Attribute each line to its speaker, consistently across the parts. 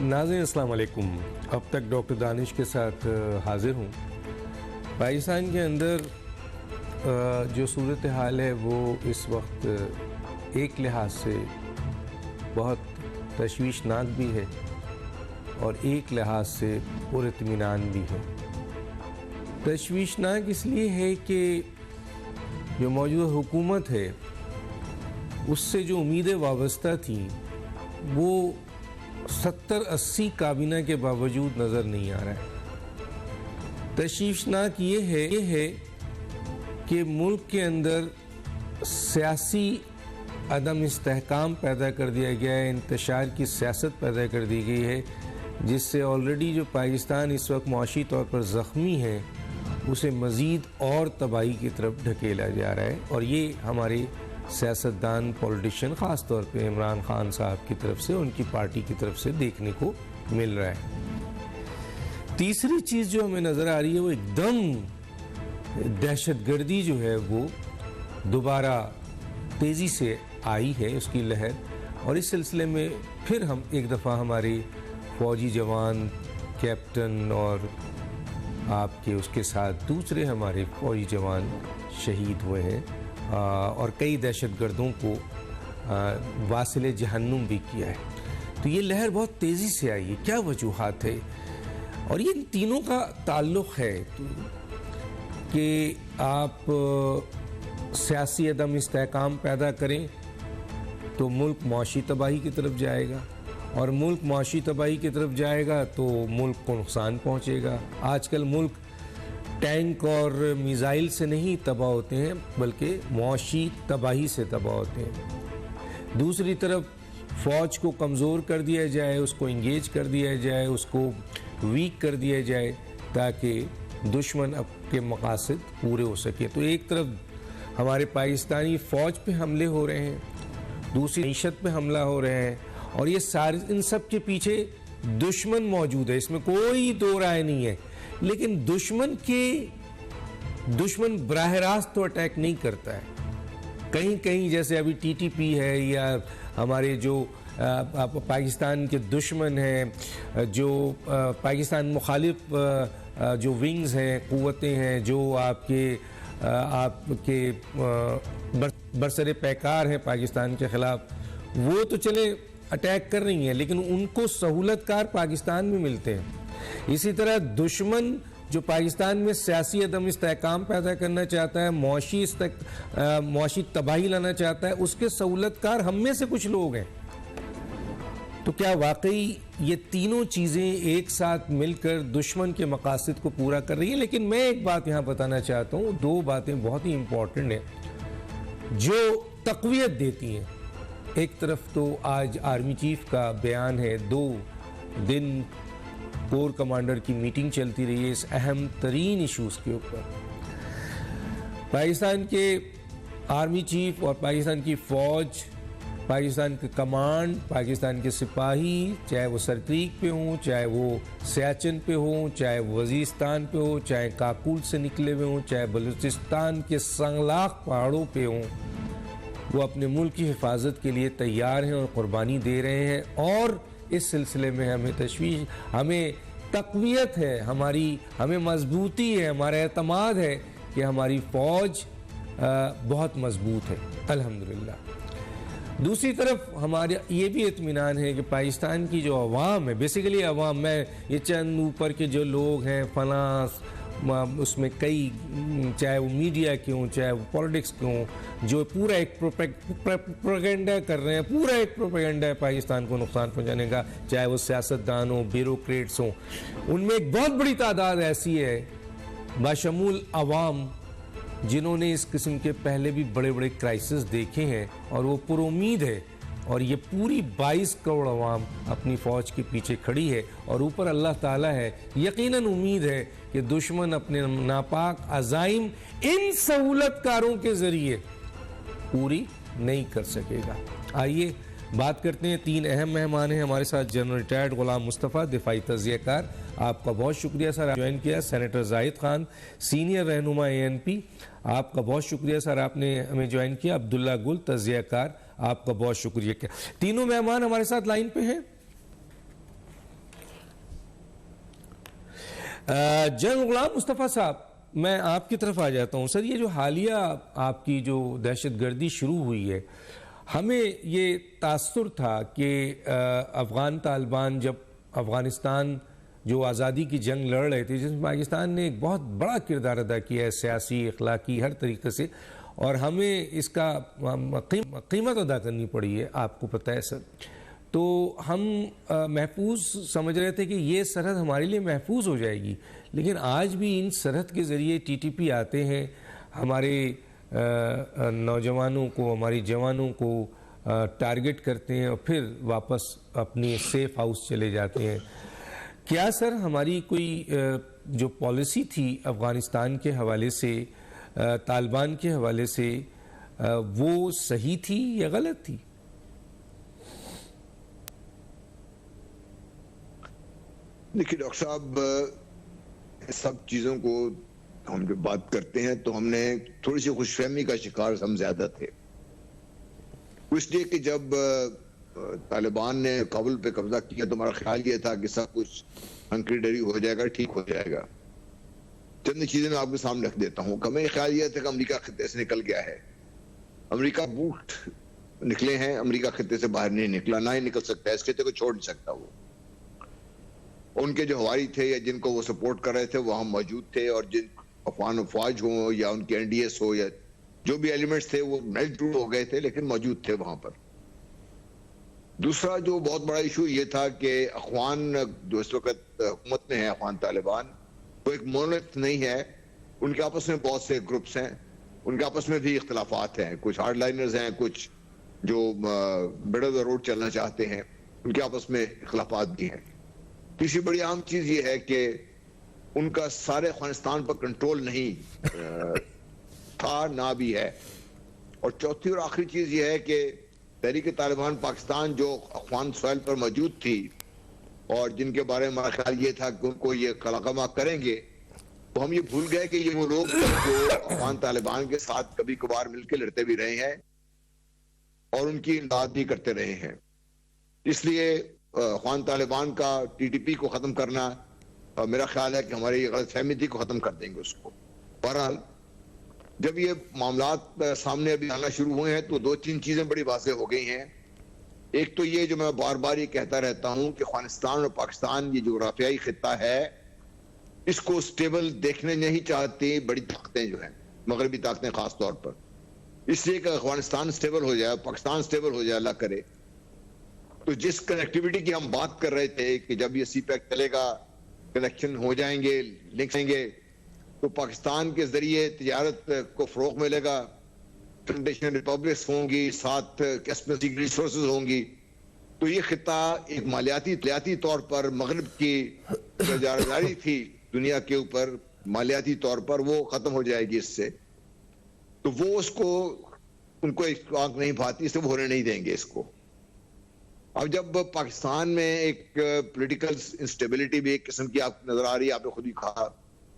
Speaker 1: नाज़रीन अस्सलाम वालेकुम। अब तक डॉक्टर दानिश के साथ हाज़िर हूँ। पाकिस्तान के अंदर जो सूरत हाल है वो इस वक्त एक लिहाज से बहुत तशवीशनाक भी है और एक लिहाज से पुरइत्मीनान भी है। तशवीशनाक इसलिए है कि जो मौजूदा हुकूमत है उससे जो उम्मीदें वाबस्ता थीं वो 70-80 काबीना के बावजूद नज़र नहीं आ रहा है। तशवीशनाक ये है कि मुल्क के अंदर सियासी अदम इस्तेहकाम पैदा कर दिया गया है, इंतशार की सियासत पैदा कर दी गई है, जिससे ऑलरेडी जो पाकिस्तान इस वक्त मुआशी तौर पर ज़ख्मी है उसे मज़ीद और तबाही की तरफ ढकेला जा रहा है। और ये हमारे सियासतदान पॉलिटिशियन ख़ास तौर पे इमरान खान साहब की तरफ से, उनकी पार्टी की तरफ से देखने को मिल रहा है। तीसरी चीज़ जो हमें नज़र आ रही है वो एकदम दहशतगर्दी जो है वो दोबारा तेज़ी से आई है, उसकी लहर। और इस सिलसिले में फिर हम एक दफ़ा हमारे फ़ौजी जवान, कैप्टन और आपके उसके साथ दूसरे हमारे फ़ौजी जवान शहीद हुए हैं और कई दहशतगर्दों को वासिले जहन्नुम भी किया है। तो ये लहर बहुत तेज़ी से आई है। क्या वजूहात है? और ये तीनों का ताल्लुक़ है कि आप सियासी अदम इस्तेहकाम पैदा करें तो मुल्क मुआशी तबाही की तरफ जाएगा, और मुल्क मुआशी तबाही की तरफ जाएगा तो मुल्क को नुकसान पहुँचेगा। आजकल मुल्क टैंक और मिसाइल से नहीं तबाह होते हैं बल्कि मुआशी तबाही से तबाह होते हैं। दूसरी तरफ फ़ौज को कमज़ोर कर दिया जाए, उसको इंगेज कर दिया जाए, उसको वीक कर दिया जाए ताकि दुश्मन के मकासद पूरे हो सके। तो एक तरफ हमारे पाकिस्तानी फ़ौज पे हमले हो रहे हैं, दूसरी मईशत पे हमला हो रहे हैं, और ये सारे इन सब के पीछे दुश्मन मौजूद है, इसमें कोई दो राय नहीं है। लेकिन दुश्मन बराह रास्त तो अटैक नहीं करता है। कहीं कहीं जैसे अभी TTP है या हमारे जो पाकिस्तान के दुश्मन हैं, जो पाकिस्तान मुखालिफ जो विंग्स हैं, क़ुव्वतें हैं, जो आपके बरसरे पैकार हैं पाकिस्तान के ख़िलाफ़, वो तो चले अटैक कर रही हैं, लेकिन उनको सहूलतकार पाकिस्तान में मिलते हैं। इसी तरह दुश्मन जो पाकिस्तान में सियासी अदम इस्तेहकाम पैदा करना चाहता है, मुआशी तबाही लाना चाहता है, उसके सहूलतकार हम में से कुछ लोग हैं। तो क्या वाकई ये तीनों चीज़ें एक साथ मिलकर दुश्मन के मकासद को पूरा कर रही है? लेकिन मैं एक बात यहाँ बताना चाहता हूँ, दो बातें बहुत ही इम्पोर्टेंट हैं जो तक़वियत देती हैं। एक तरफ तो आज आर्मी चीफ का बयान है, 2 दिन कोर कमांडर की मीटिंग चलती रही है इस अहम तरीन इशूज़ के ऊपर। पाकिस्तान के आर्मी चीफ और पाकिस्तान की फ़ौज, पाकिस्तान के कमांड, पाकिस्तान के सिपाही, चाहे वो सरक्रीक पे हों, चाहे वो सियाचिन पे हों, चाहे वो वज़ीरिस्तान पे हो, चाहे काकुल से निकले हुए हों, चाहे बलूचिस्तान के संगलाख पहाड़ों पे हों, वो अपने मुल्क की हिफाजत के लिए तैयार हैं और कुर्बानी दे रहे हैं। और इस सिलसिले में हमें तक़वियत है, हमें मजबूती है, हमारा एतमाद है कि हमारी फ़ौज बहुत मजबूत है अल्हम्दुलिल्लाह। दूसरी तरफ हमारे ये भी इत्मीनान है कि पाकिस्तान की जो अवाम है, बेसिकली अवाम में ये चंद ऊपर के जो लोग हैं फलां, उसमें कई, चाहे वो मीडिया के हों, चाहे वो पॉलिटिक्स के हों, जो पूरा एक प्रोपेगेंडा कर रहे हैं, पूरा एक प्रोपेगेंडा है पाकिस्तान को नुकसान पहुंचाने का, चाहे वो सियासतदान हो, ब्यूरोक्रेट्स हों, उनमें एक बहुत बड़ी तादाद ऐसी है बाशमूल अवाम जिन्होंने इस किस्म के पहले भी बड़े बड़े क्राइसिस देखे हैं और वो पुरुम्मीद है। और ये पूरी 22 करोड़ अवाम अपनी फ़ौज के पीछे खड़ी है और ऊपर अल्लाह ताला है। यकीनन उम्मीद है कि दुश्मन अपने नापाक अज़ाइम इन सहूलतकारों के ज़रिए पूरी नहीं कर सकेगा। आइए बात करते हैं। 3 अहम मेहमान हैं हमारे साथ। जनरल रिटायर्ड गुलाम मुस्तफ़ा, दिफाई तज़कियाकार, आपका बहुत शुक्रिया सर, आप ज्वाइन किया। सेनेटर जाहिद खान, सीनियर रहनुमा ANP, आपका बहुत शुक्रिया सर, आपने हमें ज्वाइन किया। अब्दुल्ला गुल, तज़कियाकार, आपका बहुत शुक्रिया। तीनों मेहमान हमारे साथ लाइन पे हैं। जनरल गुलाम मुस्तफ़ा साहब, मैं आपकी तरफ आ जाता हूँ। सर, ये जो हालिया आपकी जो दहशतगर्दी शुरू हुई है, हमें ये तासुर था कि अफ़गान तालिबान जब अफ़गानिस्तान जो आज़ादी की जंग लड़ रहे थे, जिसमें पाकिस्तान ने एक बहुत बड़ा किरदार अदा किया है, सियासी, अखलाकी, हर तरीके से, और हमें इसका कीमत अदा करनी पड़ी है, आपको पता है सर। तो हम महफूज समझ रहे थे कि ये सरहद हमारे लिए महफूज हो जाएगी, लेकिन आज भी इन सरहद के ज़रिए टीटीपी आते हैं, हमारे नौजवानों को, हमारी जवानों को टारगेट करते हैं और फिर वापस अपनी सेफ हाउस चले जाते हैं। क्या सर हमारी कोई जो पॉलिसी थी अफ़गानिस्तान के हवाले से, तालिबान के हवाले से, वो सही थी या गलत थी?
Speaker 2: देखिए डॉक्टर साहब, सब चीज़ों को हम जब बात करते हैं तो हमने थोड़ी सी खुशफहमी का शिकार हम ज्यादा थे। इसलिए कि जब तालिबान ने काबुल पे कब्जा किया तो हमारा ख्याल ये था कि सब कुछ हंकी डरी हो जाएगा, ठीक हो जाएगा। चंद चीजें मैं आपके सामने रख देता हूँ। हमें ख्याल यह था कि अमेरिका खित्ते से निकल गया है, अमेरिका बूट निकले हैं, अमेरिका खित्ते से बाहर नहीं निकला, ना ही निकल सकता है, इस खित्ते को छोड़ नहीं सकता। वो उनके जो हवारी थे या जिनको वो सपोर्ट कर रहे थे वहां मौजूद थे, और जिन अफगान फौज हो या उनके एनडीएस हो या जो भी एलिमेंट्स थे वो मेल्ट हो गए थे, लेकिन मौजूद थे वहां पर। दूसरा जो बहुत बड़ा इशू ये था कि अफगान जो इस वक्त हुकूमत में है, अफगान तालिबान, वो एक मोनोलिथ नहीं है, उनके आपस में बहुत से ग्रुप्स हैं, उनके आपस में भी इख्तलाफात हैं, कुछ हार्डलाइनर्स हैं, कुछ जो मिडल ऑफ द रोड चलना चाहते हैं, उनके आपस में इख्तलाफात भी हैं। तीसरी बड़ी अहम चीज ये है कि उनका सारे अफगानिस्तान पर कंट्रोल नहीं था, ना भी है। और चौथी और आखिरी चीज ये है कि तहरीक तालिबान पाकिस्तान जो अफगान सॉइल पर मौजूद थी और जिनके बारे में हमारा ख्याल ये था कि उनको ये कलाकमा करेंगे, तो हम ये भूल गए कि ये वो लोग जो अफगान तालिबान के साथ कभी कभार मिलकर लड़ते भी रहे हैं और उनकी इमदाद भी करते रहे हैं। इसलिए अफगान तालिबान का टीटीपी को खत्म करना, मेरा ख्याल है कि हमारी गलतफहमी थी, को खत्म कर देंगे उसको। बहरहाल जब ये मामलात सामने अभी आना शुरू हुए हैं तो दो तीन चीजें बड़ी वाज़ेह हो गई हैं। एक तो ये जो मैं बार बार ये कहता रहता हूं कि अफगानिस्तान और पाकिस्तान ये जोग्राफियाई खित्ता है, इसको स्टेबल देखने नहीं चाहती बड़ी ताकतें जो हैं, मगरबी ताकतें खास तौर पर। इसलिए कि अफगानिस्तान स्टेबल हो जाए, पाकिस्तान स्टेबल हो जाए, अल्लाह करे, तो जिस कनेक्टिविटी की हम बात कर रहे थे कि जब ये सीपैक चलेगा, कनेक्शन हो जाएंगे, लिंक्स आएंगे, तो पाकिस्तान के जरिए तिजारत को फरोग मिलेगा, ट्रेडिशनल रिपब्लिक्स होंगी, साथ कैस्पियन रिसोर्सेज होंगी, तो ये खिता एक मालियाती तौर पर मगरब की जारदारी थी दुनिया के ऊपर, मालियाती तौर पर वो खत्म हो जाएगी इससे। तो वो उसको, उनको एक आंख नहीं भाती, इससे वो होने नहीं देंगे इसको। अब जब पाकिस्तान में एक पॉलिटिकल इंस्टेबिलिटी भी एक किस्म की आपको नजर आ रही है, आपने खुद ही कहा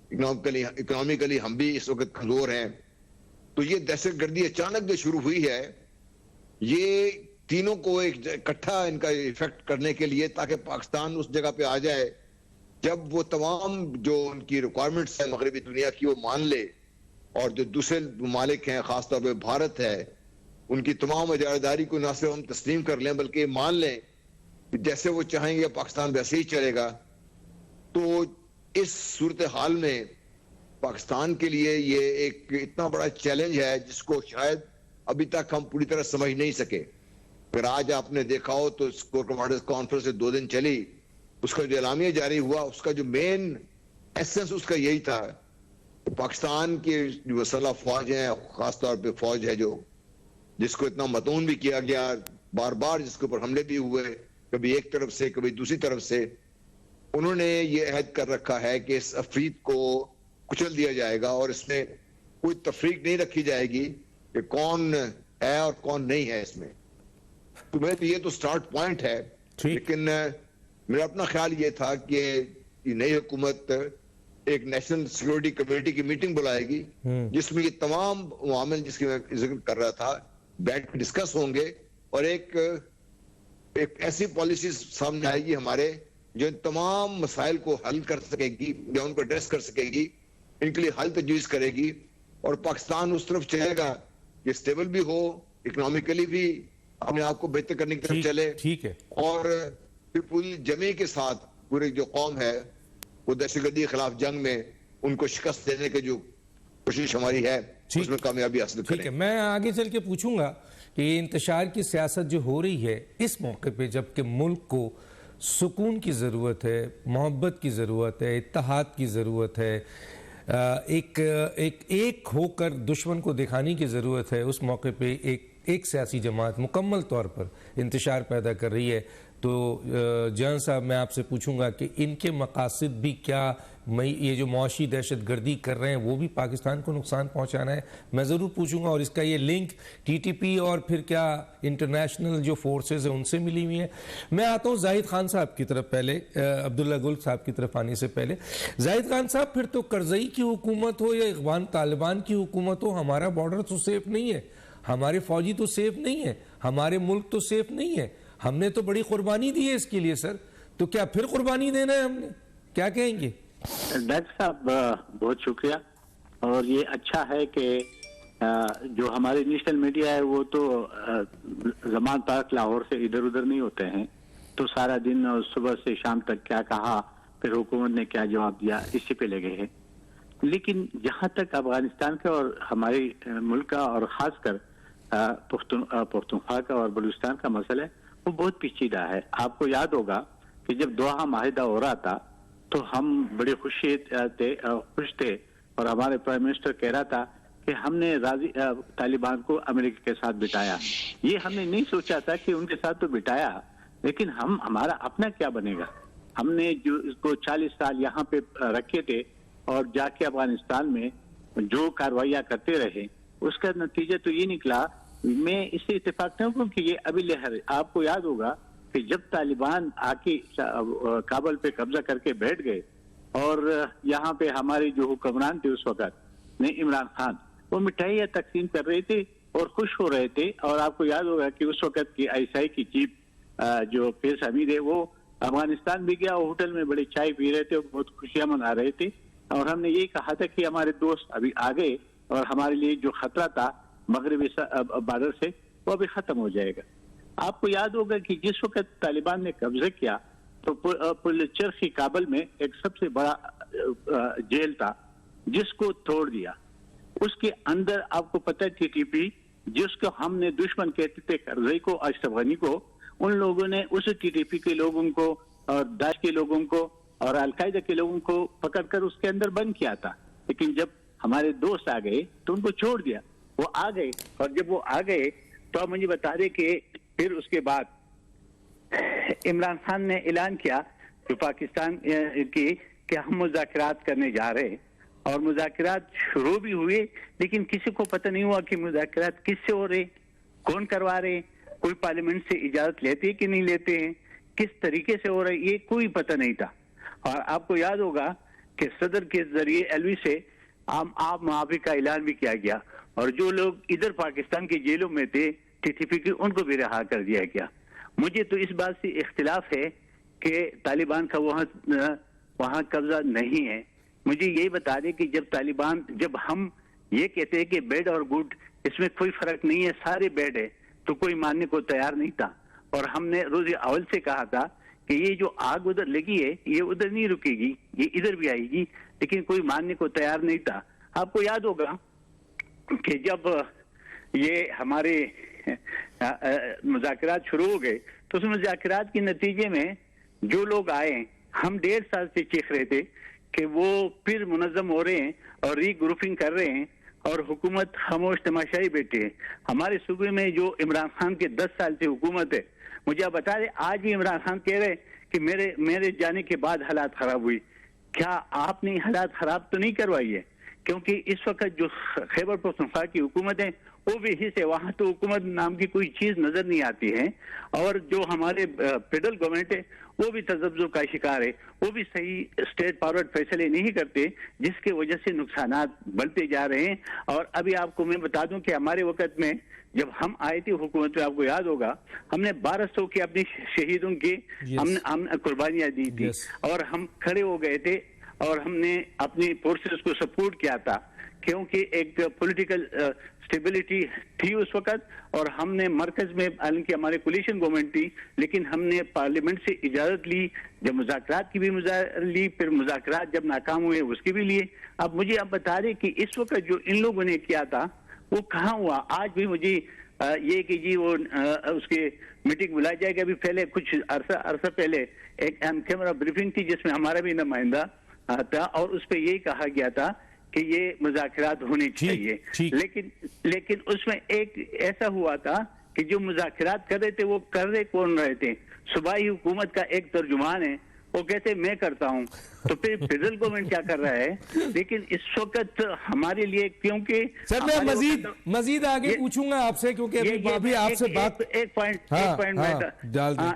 Speaker 2: इकोनॉमिकली हम भी इस वक्त कमजोर हैं, तो ये दहशतगर्दी अचानक जो शुरू हुई है, ये तीनों को एक इकट्ठा इनका इफेक्ट करने के लिए, ताकि पाकिस्तान उस जगह पे आ जाए जब वो तमाम जो उनकी रिक्वायरमेंट्स है मगरबी दुनिया की वो मान ले, और जो दूसरे ममालिक हैं खासतौर पर भारत है, उनकी तमाम इजारादारी को न सिर्फ हम तस्लीम कर लें बल्कि मान लें कि जैसे वो चाहेंगे पाकिस्तान वैसे ही चलेगा। तो इस सूरत हाल में पाकिस्तान के लिए ये एक इतना बड़ा चैलेंज है जिसको शायद अभी तक हम पूरी तरह समझ नहीं सके। फिर आज आपने देखा हो तो कोर कमांडर्स कॉन्फ्रेंस से 2 दिन चली, उसका जो एलामिया जारी हुआ, उसका जो मेन एसेंस उसका यही था, पाकिस्तान की जो मुसल्लह फौज है, खासतौर पर फौज है जो जिसको इतना मतून भी किया गया, बार बार जिसके ऊपर हमले भी हुए, कभी एक तरफ से कभी दूसरी तरफ से, उन्होंने ये अहद कर रखा है कि इस अफरीद को कुचल दिया जाएगा और इसमें कोई तफरीक नहीं रखी जाएगी कि कौन है और कौन नहीं है इसमें। तो मैं तो ये तो स्टार्ट पॉइंट है, लेकिन मेरा अपना ख्याल ये था कि नई हुकूमत एक नेशनल सिक्योरिटी कमेटी की मीटिंग बुलाएगी जिसमें ये तमाम मामले जिसकी मैं जिक्र कर रहा था बैठ डिस्कस होंगे और एक ऐसी पॉलिसी सामने आएगी हमारे जो इन तमाम मसाइल को हल कर सकेगी या उनको एड्रेस कर सकेगी, इनके लिए हल तजवीज करेगी और पाकिस्तान उस तरफ चलेगा कि स्टेबल भी हो, इकोनॉमिकली भी अपने आप को बेहतर करने की तरफ चले।
Speaker 1: ठीक है।
Speaker 2: और फिर पूरी जमी के साथ पूरी जो कौम है वो दहशतगर्दी के खिलाफ जंग में उनको शिकस्त देने की जो कोशिश हमारी है उसमें कामयाबी हासिल करें।
Speaker 1: ठीक है, मैं आगे चल के पूछूंगा कि इंतशार की सियासत जो हो रही है इस मौके पे, जबकि मुल्क को सुकून की ज़रूरत है, मोहब्बत की ज़रूरत है, इत्तेहाद की ज़रूरत है, एक होकर दुश्मन को दिखाने की ज़रूरत है, उस मौके पे एक सियासी जमात मुकम्मल तौर पर इंतशार पैदा कर रही है। तो जहां साहब, मैं आपसे पूछूंगा कि इनके मकासद भी क्या, ये जो मुआशी दहशत गर्दी कर रहे हैं वो भी पाकिस्तान को नुकसान पहुंचाना है? मैं ज़रूर पूछूंगा। और इसका ये लिंक TTP और फिर क्या इंटरनेशनल जो फोर्सेस है उनसे मिली हुई है? मैं आता हूँ जाहिद खान साहब की तरफ पहले, अब्दुल्ला गुल साहब की तरफ आने से पहले। जाहिद खान साहब, फिर तो करजई की हुकूमत हो या अफगान तालिबान की हुकूमत हो, हमारा बॉर्डर तो सेफ नहीं है, हमारे फौजी तो सेफ नहीं है, हमारे मुल्क तो सेफ नहीं है। हमने तो बड़ी कुर्बानी दी है इसके लिए सर, तो क्या फिर कुर्बानी देना है हमने? क्या कहेंगे?
Speaker 3: डॉक्टर साहब, बहुत शुक्रिया। और ये अच्छा है कि जो हमारे नेशनल मीडिया है वो तो जमान पार्क लाहौर से इधर उधर नहीं होते हैं, तो सारा दिन और सुबह से शाम तक क्या कहा, फिर हुकूमत ने क्या जवाब दिया, इसी पे लगे हैं। लेकिन जहां तक अफगानिस्तान का और हमारे मुल्क का और खासकर पुख्तनख्वा का और बलूचिस्तान का मसला है, वो बहुत पेचीदा है। आपको याद होगा कि जब दोहा माहिदा हो रहा था तो हम बड़े खुश थे और हमारे प्राइम मिनिस्टर कह रहा था कि हमने तालिबान को अमेरिका के साथ बिठाया। ये हमने नहीं सोचा था कि उनके साथ तो बिठाया, लेकिन हमारा अपना क्या बनेगा? हमने जो इसको 40 साल यहाँ पे रखे थे और जाके अफगानिस्तान में जो कार्रवाइयाँ करते रहे, उसका नतीजा तो ये निकला। मैं इससे इत्तेफाक नहीं हूँ कि ये अभी लहर है। आपको याद होगा कि जब तालिबान आके काबल पे कब्जा करके बैठ गए और यहाँ पे हमारे जो हुक्मरान थे उस वक्त ने, इमरान खान, वो मिठाइयाँ तकसीम कर रहे थे और खुश हो रहे थे। और आपको याद होगा कि उस वक्त की ISI की चीफ जो फेस हमीद है, वो अफगानिस्तान भी गया, होटल में बड़े चाय पी रहे थे और बहुत खुशियां मना रहे थे। और हमने यही कहा था कि हमारे दोस्त अभी आ गए और हमारे लिए जो खतरा था मगरबी बॉर्डर से, वो अभी खत्म हो जाएगा। आपको याद होगा कि जिस वक्त तालिबान ने कब्जा किया तो पुलचरखी काबल में एक सबसे बड़ा जेल था जिसको तोड़ दिया। उसके अंदर आपको पता है TTP, जिसको हमने दुश्मन कहते थे, करजई को, अशरफ गनी को, उन लोगों ने उस TTP के लोगों को और दाइश के लोगों को और अलकायदा के लोगों को पकड़कर उसके अंदर बंद किया था। लेकिन जब हमारे दोस्त आ गए तो उनको छोड़ दिया, वो आ गए। और जब वो आ गए तो आप मुझे बता दें कि फिर उसके बाद इमरान खान ने ऐलान किया जो पाकिस्तान की कि हम मुज़ाकरात करने जा रहे हैं। और मुज़ाकरात शुरू भी हुए, लेकिन किसी को पता नहीं हुआ कि मुज़ाकरात किससे हो रहे, कौन करवा रहे, कोई पार्लियामेंट से इजाजत लेते हैं कि नहीं लेते हैं, किस तरीके से हो रहा है, ये कोई पता नहीं था। और आपको याद होगा कि सदर के जरिए LV से आप मुआफ़ी का ऐलान भी किया गया और जो लोग इधर पाकिस्तान की जेलों में थे TTP की, उनको भी रिहा कर दिया गया। मुझे तो इस बात से इख्तिलाफ है कि तालिबान का वहाँ कब्जा नहीं है। मुझे यही बता दें कि जब हम ये कहते हैं कि बैड और गुड, इसमें कोई फर्क नहीं है, सारे बैड है, तो कोई मानने को तैयार नहीं था। और हमने रोज अव्वल से कहा था कि ये जो आग उधर लगी है ये उधर नहीं रुकेगी, ये इधर भी आएगी, लेकिन कोई मानने को तैयार नहीं था। आपको याद होगा कि जब ये हमारे मुज़ाकरात शुरू हो गए तो उस मुज़ाकरात के नतीजे में जो लोग आए, हम 1.5 साल से चीख रहे थे कि वो फिर मुनज़्ज़म हो रहे हैं और रीग्रुपिंग कर रहे हैं और हुकूमत खामोश तमाशाई बैठी है। हमारे सूबे में जो इमरान खान के 10 साल से हुकूमत है, मुझे आप बता दें, आज ही इमरान खान कह रहे कि मेरे जाने के बाद हालात खराब हुई। क्या आपने हालात खराब तो नहीं करवाई है? क्योंकि इस वक्त जो खैबर पख्तूनख्वा की हुकूमत है वो भी हिस्से, वहां तो हुकूमत नाम की कोई चीज नजर नहीं आती है। और जो हमारे फेडरल गवर्नमेंट है वो भी तजब्जुब का शिकार है, वो भी सही स्ट्रेट फॉरवर्ड फैसले नहीं करते, जिसके वजह से नुकसानात बढ़ते जा रहे हैं। और अभी आपको मैं बता दूं कि हमारे वक्त में जब हम आए थे हुकूमत में, आपको याद होगा, हमने 1200 की अपनी शहीदों की हमने कुर्बानियां दी थी, और हम खड़े हो गए थे और हमने अपनी फोर्सेस को सपोर्ट किया था, क्योंकि एक पॉलिटिकल स्टेबिलिटी थी उस वक्त। और हमने मरकज में, हालांकि हमारे कोलिशन गवर्नमेंट थी, लेकिन हमने पार्लियामेंट से इजाजत ली, जब मुज़ाकरात की भी ली, फिर मुज़ाकरात जब नाकाम हुए उसकी भी लिए। अब मुझे आप बता रहे कि इस वक्त जो इन लोगों ने किया था वो कहाँ हुआ? आज भी मुझे ये कि जी वो उसके मीटिंग बुलाई जाएगी। अभी पहले कुछ अरसा पहले एक कैमरा ब्रीफिंग थी जिसमें हमारा भी नुमाइंदा था, और उस पर यही कहा गया था कि ये मुज़ाकरात होने चाहिए। लेकिन उसमें एक ऐसा हुआ था कि जो मुज़ाकरात कर रहे थे वो कर रहे कौन रहे थे? सूबाई हुकूमत का एक तर्जुमान है, वो कहते मैं करता हूं, तो फिर फेडरल गवर्नमेंट क्या कर रहा है? लेकिन इस वक्त हमारे लिए, क्योंकि
Speaker 1: सर मैं मजीद आगे पूछूंगा आपसे, क्योंकि अभी आपसे बात
Speaker 3: एक पॉइंट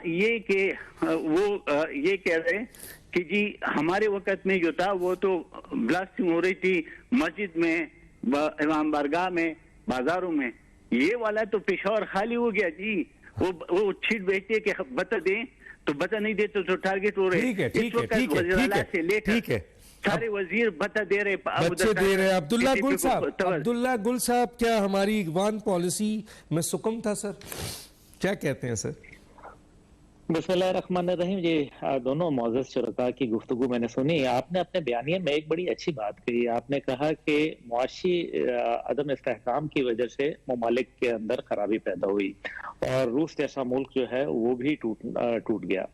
Speaker 3: ये कि वो ये कह रहे हैं कि जी हमारे वक्त में जो था वो तो ब्लास्टिंग हो रही थी मस्जिद में, इमाम बारगाह में, बाजारों में। ये वाला तो पेशावर खाली हो गया जी। वो छीट बेचते कि बता दें तो बता नहीं देते तो टारगेट हो रहे।
Speaker 1: ठीक है,
Speaker 3: सारे वजीर बता दे रहे,
Speaker 1: बच्चे दे रहे। अब्दुल्ला गुल साहब, क्या हमारी अफगान पॉलिसी में सुकम था सर? क्या कहते हैं सर?
Speaker 4: बिस्मिल्लाहिर्रहमानिर्रहीम जी। दोनों मौजूद शुरका की गुफ्तगू मैंने सुनी। आपने अपने बयानिए में एक बड़ी अच्छी बात कही। आपने कहा कि मुआशी अदम इस्तेहकाम की वजह से ममालिक के अंदर खराबी पैदा हुई और रूस जैसा मुल्क जो है वो भी टूट गया।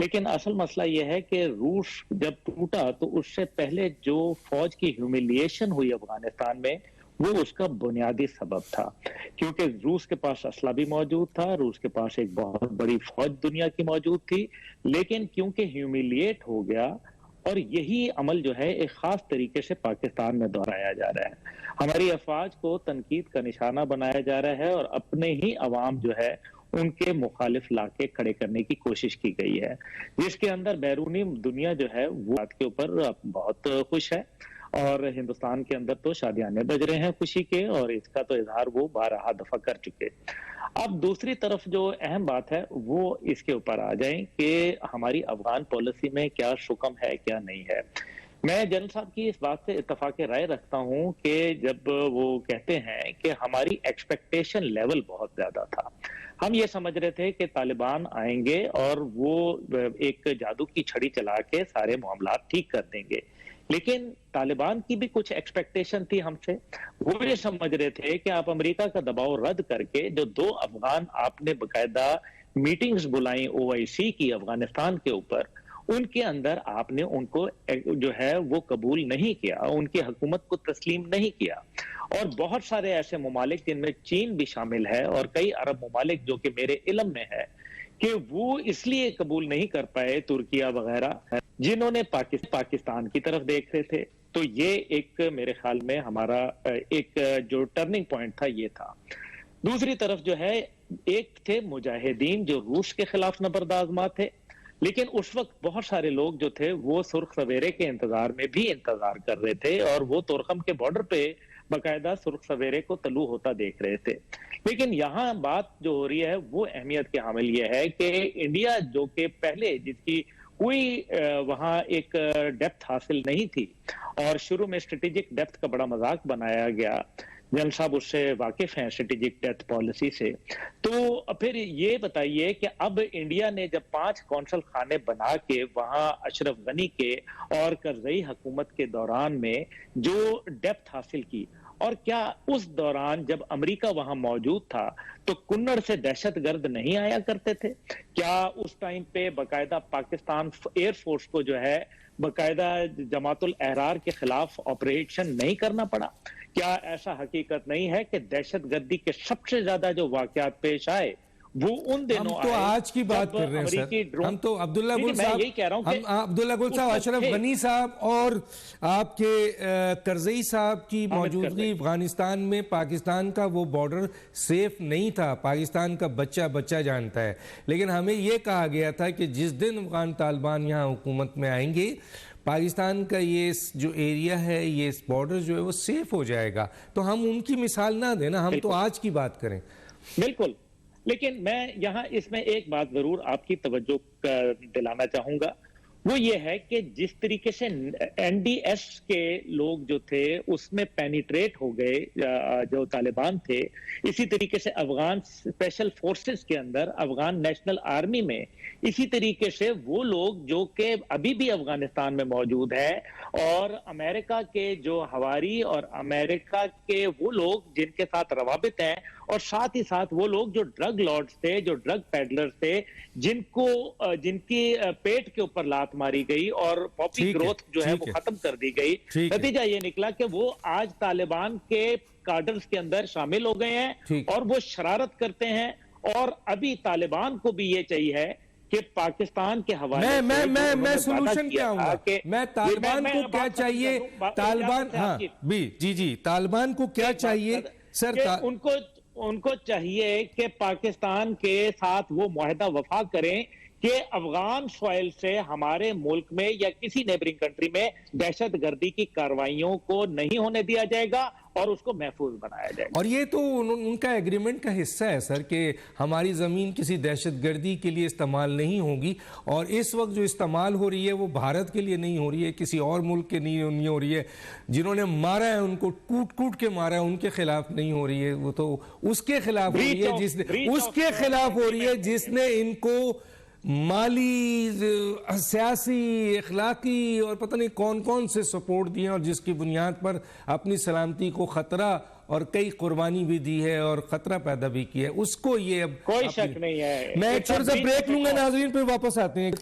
Speaker 4: लेकिन असल मसला यह है कि रूस जब टूटा तो उससे पहले जो फौज की ह्यूमिलिएशन हुई अफगानिस्तान में, वो उसका बुनियादी सबब था, क्योंकि रूस के पास असला भी मौजूद था, रूस के पास एक बहुत बड़ी फौज दुनिया की मौजूद थी, लेकिन क्योंकि ह्यूमिलिएट हो गया, और यही अमल जो है एक खास तरीके से पाकिस्तान में दोहराया जा रहा है। हमारी अफवाज को तनकीद का निशाना बनाया जा रहा है और अपने ही अवाम जो है उनके मुखालिफ लाके खड़े करने की कोशिश की गई है, जिसके अंदर बैरूनी दुनिया जो है वो बात के ऊपर बहुत खुश है। और हिंदुस्तान के अंदर तो शादियाने बज रहे हैं खुशी के, और इसका तो इजहार वो 12 दफा कर चुके। अब दूसरी तरफ जो अहम बात है वो इसके ऊपर आ जाए कि हमारी अफगान पॉलिसी में क्या शुकम है क्या नहीं है। मैं जनरल साहब की इस बात से इत्तफाक राय रखता हूं कि जब वो कहते हैं कि हमारी एक्सपेक्टेशन लेवल बहुत ज्यादा था, हम ये समझ रहे थे कि तालिबान आएंगे और वो एक जादू की छड़ी चला के सारे मामला ठीक कर देंगे, लेकिन तालिबान की भी कुछ एक्सपेक्टेशन थी हमसे। वो ये समझ रहे थे कि आप अमेरिका का दबाव रद्द करके जो 2 अफगान आपने बकायदा मीटिंग्स बुलाई OIC की अफगानिस्तान के ऊपर, उनके अंदर आपने उनको जो है वो कबूल नहीं किया, उनकी हुकूमत को तस्लीम नहीं किया। और बहुत सारे ऐसे ममालिक जिनमें चीन भी शामिल है और कई अरब ममालिक जो कि मेरे इल्म में है कि वो इसलिए कबूल नहीं कर पाए, तुर्किया वगैरह, जिन्होंने पाकिस्तान की तरफ देख रहे थे। तो ये एक मेरे ख्याल में हमारा एक जो टर्निंग पॉइंट था ये था। दूसरी तरफ जो है एक थे मुजाहिदीन जो रूस के खिलाफ नबर्दाजमा थे, लेकिन उस वक्त बहुत सारे लोग जो थे वो सुर्ख सवेरे के इंतजार में भी इंतजार कर रहे थे और वो तुर्कम के बॉर्डर पे बाकायदा सुर्ख सवेरे को तलू होता देख रहे थे। लेकिन यहाँ बात जो हो रही है वो अहमियत के हामिल ये है कि इंडिया जो कि पहले जिसकी कोई वहाँ एक डेप्थ हासिल नहीं थी और शुरू में स्ट्रेटेजिक डेप्थ का बड़ा मजाक बनाया गया, जनरल साहब उससे वाकिफ हैं स्ट्रेटेजिक डेप्थ पॉलिसी से, तो फिर ये बताइए कि अब इंडिया ने जब 5 कौंसल खाने बना के वहाँ अशरफ गनी के और करजई हुकूमत के दौरान में जो डेप्थ हासिल की, और क्या उस दौरान जब अमेरिका वहां मौजूद था तो कुन्नड़ से दहशतगर्द नहीं आया करते थे? क्या उस टाइम पे बकायदा पाकिस्तान एयरफोर्स को जो है बकायदा जमातुल अहरार के खिलाफ ऑपरेशन नहीं करना पड़ा? क्या ऐसा हकीकत नहीं है कि दहशतगर्दी के सबसे ज्यादा जो वाकयात पेश आए वो उन
Speaker 1: हम
Speaker 4: दिनों
Speaker 1: तो
Speaker 4: आए
Speaker 1: आज की बात
Speaker 4: जब
Speaker 1: कर रहे हैं
Speaker 4: अमेरिकी
Speaker 1: सर।
Speaker 4: ड्रोन,
Speaker 1: हम तो अब्दुल्ला गुल
Speaker 4: देखिए, मैं
Speaker 1: साहब,
Speaker 4: यही कह रहा हूं कि
Speaker 1: हम अब्दुल्ला गुल
Speaker 4: उस
Speaker 1: साहब,
Speaker 4: वक्त
Speaker 1: अशरफ
Speaker 4: थे।
Speaker 1: गनी साहब और आपके करजई साहब की
Speaker 4: हामिद
Speaker 1: मौजूदगी
Speaker 4: करजई।
Speaker 1: अफगानिस्तान में, पाकिस्तान का वो बॉर्डर सेफ नहीं था, पाकिस्तान का बच्चा बच्चा जानता है। लेकिन हमें ये कहा गया था कि जिस दिन अफगान तालिबान यहाँ हुकूमत में आएंगे, पाकिस्तान का ये जो एरिया है, ये बॉर्डर जो है वो सेफ हो जाएगा। तो हम उनकी मिसाल ना देना, हम तो आज की बात करें।
Speaker 4: बिल्कुल, लेकिन मैं यहाँ इसमें एक बात जरूर आपकी तवज्जो दिलाना चाहूंगा, वो ये है कि जिस तरीके से एनडीएस के लोग जो थे उसमें पेनिट्रेट हो गए जो तालिबान थे, इसी तरीके से अफगान स्पेशल फोर्सेस के अंदर, अफगान नेशनल आर्मी में इसी तरीके से वो लोग जो कि अभी भी अफगानिस्तान में मौजूद है, और अमेरिका के जो हवारी और अमेरिका के वो लोग जिनके साथ रवाबित हैं, और साथ ही साथ वो लोग जो ड्रग लॉर्ड्स थे, जो ड्रग पैडलर्स थे, जिनकी पेट के ऊपर लात मारी गई और पॉपी ग्रोथ जो है वो खत्म कर दी गई। नतीजा ये निकला कि वो आज तालिबान के कार्डर्स के अंदर शामिल हो गए हैं और वो शरारत करते हैं। और अभी तालिबान को भी ये चाहिए कि पाकिस्तान के हवाले
Speaker 1: मैं सोल्यूशन क्या हूँ, मैं तालिबान को क्या चाहिए, तालिबान, हाँ जी, तालिबान को क्या चाहिए सर?
Speaker 4: उनको चाहिए कि पाकिस्तान के साथ वो मुआहदा वफा करें कि अफगान सॉइल से हमारे मुल्क में या किसी नेबरिंग कंट्री में दहशतगर्दी की कार्रवाइयों को नहीं होने दिया जाएगा और उसको महफूज बनाया जाएगा।
Speaker 1: और ये तो उनका एग्रीमेंट का हिस्सा है सर कि हमारी ज़मीन किसी दहशतगर्दी के लिए इस्तेमाल नहीं होगी। और इस वक्त जो इस्तेमाल हो रही है वो भारत के लिए नहीं हो रही है, किसी और मुल्क के नहीं हो रही है। जिन्होंने मारा है उनको कूट कूट के मारा है, उनके खिलाफ नहीं हो रही है, वो तो उसके खिलाफ हो रही है जिसने इनको माली, सियासी, इखलाकी और पता नहीं कौन कौन से सपोर्ट दिए और जिसकी बुनियाद पर अपनी सलामती को खतरा और कई कुर्बानी भी दी है और खतरा पैदा भी किया है, उसको ये अब
Speaker 4: कोई शक नहीं है।
Speaker 1: मैं एक छोटा सा ब्रेक लूंगा नाज़रीन, फिर वापस आते हैं।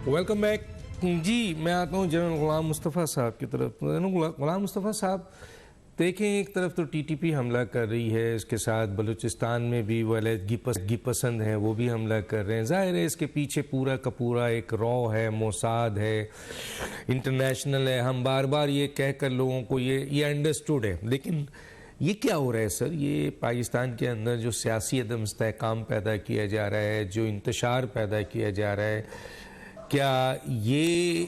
Speaker 1: वेलकम बैक जी। मैं आता हूँ जनरल गुलाम मुस्तफ़ा साहब की तरफ। गुलाम मुस्तफ़ा साहब, देखें, एक तरफ तो टीटीपी हमला कर रही है, इसके साथ बलूचिस्तान में भी वो अलहदगी पसंद हैं, वो भी हमला कर रहे हैं। ज़ाहिर है इसके पीछे पूरा का पूरा एक रॉ है, मोसाद है, इंटरनेशनल है। हम बार बार ये कह कर लोगों को ये अंडरस्टूड है। लेकिन ये क्या हो रहा है सर? ये पाकिस्तान के अंदर जो सियासी अदम इस्तेहकाम पैदा किया जा रहा है, जो इंतशार पैदा किया जा रहा है, क्या ये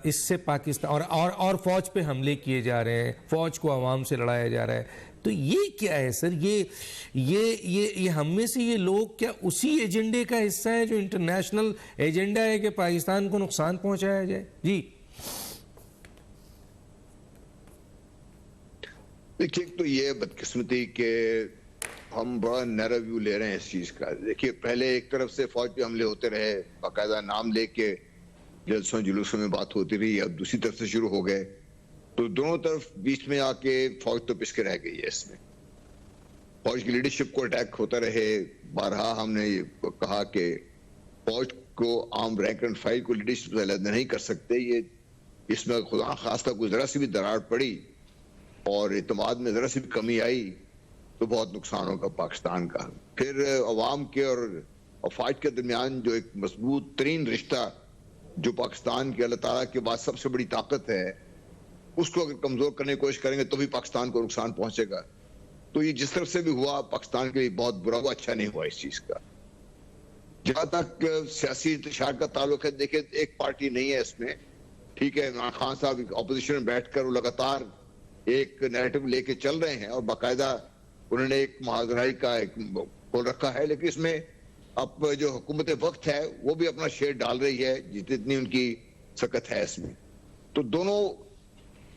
Speaker 1: इससे पाकिस्तान और फौज पे हमले किए जा रहे हैं, फौज को आवाम से लड़ाया जा रहा है, तो ये क्या है सर? ये हम में से ये लोग क्या उसी एजेंडे का हिस्सा है जो इंटरनेशनल एजेंडा है कि पाकिस्तान को नुकसान पहुंचाया जाए? जी
Speaker 2: देखिए, तो ये बदकिस्मती के हम बड़ा नैरो व्यू ले रहे हैं इस चीज का। देखिए, पहले एक तरफ से फौज पे हमले होते रहे, बाकायदा नाम लेके जलसों जुलूसों में बात होती रही, अब दूसरी तरफ से शुरू हो गए, तो दोनों तरफ बीच में आके फौज तो पिसके रह गई है। इसमें फौज की लीडरशिप को अटैक होता रहे। बारहा हमने ये कहा कि फौज को आम रैंक एंड फाइल को लीडरशिप से अलग नहीं कर सकते। ये इसमें खुदा खास्ता कोई जरा सी भी दरार पड़ी और इत्मीनान में जरा सी भी कमी आई तो बहुत नुकसान होगा पाकिस्तान का। फिर अवाम के और फौज के दरमियान जो एक मजबूत तरीन रिश्ता जो पाकिस्तान के अल्लाह ताला के बाद सबसे बड़ी ताकत है, उसको अगर कमजोर करने की कोशिश करेंगे तो भी पाकिस्तान को नुकसान पहुंचेगा। तो ये जिस तरफ से भी हुआ पाकिस्तान के लिए बहुत बुरा हुआ, अच्छा नहीं हुआ इस चीज का। जहां तक सियासी इंतशार का ताल्लुक है, देखिए एक पार्टी नहीं है इसमें, ठीक है। इमरान खान साहब ऑपोजिशन में बैठकर वो लगातार एक नैरेटिव लेके चल रहे हैं और बाकायदा उन्होंने एक महाजराई का एक खोल रखा है, लेकिन इसमें अब जो हुकूमत वक्त है वो भी अपना शेयर डाल रही है जितनी उनकी सकत है इसमें। तो दोनों